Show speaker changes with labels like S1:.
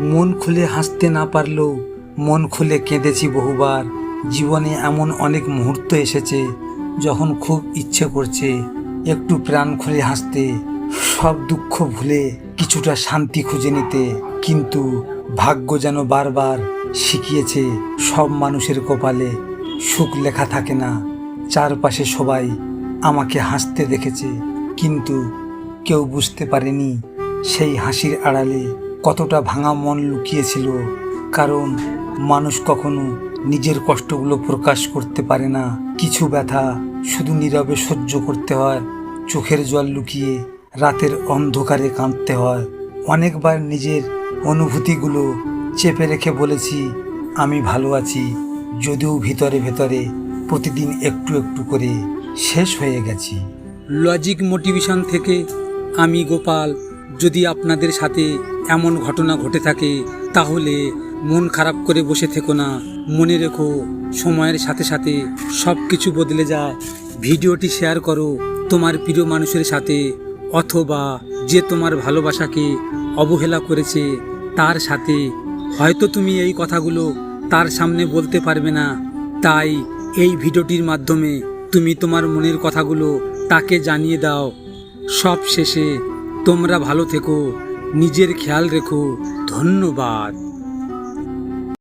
S1: মন খুলে হাসতে না পারলেও মন খুলে কেঁদেছি বহুবার। জীবনে এমন অনেক মুহূর্ত এসেছে যখন খুব ইচ্ছে করছে একটু প্রাণ খুলে হাসতে, সব দুঃখ ভুলে কিছুটা শান্তি খুঁজে নিতে। কিন্তু ভাগ্য যেন বারবার শিখিয়েছে সব মানুষের কপালে সুখ লেখা থাকে না। চারপাশে সবাই আমাকে হাসতে দেখেছে, কিন্তু কেউ বুঝতে পারেনি সেই হাসির আড়ালে কতটা ভাঙা মন লুকিয়েছিল। কারণ মানুষ কখনো নিজের কষ্টগুলো প্রকাশ করতে পারে না। কিছু ব্যথা শুধু নীরবে সহ্য করতে হয়, চোখের জল লুকিয়ে রাতের অন্ধকারে কাঁদতে হয়। অনেকবার নিজের অনুভূতিগুলো চেপে রেখে বলেছি আমি ভালো আছি, যদিও ভিতরে ভেতরে প্রতিদিন একটু একটু করে শেষ হয়ে গেছি।
S2: লজিক মোটিভেশন থেকে আমি গোপাল। যদি আপনাদের সাথে এমন ঘটনা ঘটে থাকে তাহলে মন খারাপ করে বসে থেকো না। মনে রেখো, সময়ের সাথে সাথে সব কিছু বদলে যায়। ভিডিওটি শেয়ার করো তোমার প্রিয় মানুষের সাথে, অথবা যে তোমার ভালোবাসাকে অবহেলা করেছে তার সাথে। হয়তো তুমি এই কথাগুলো তার সামনে বলতে পারবে না, তাই এই ভিডিওটির মাধ্যমে তুমি তোমার মনের কথাগুলো তাকে জানিয়ে দাও। সব শেষে তোমরা ভালো থেকো, নিজের খেয়াল রেখো। ধন্যবাদ।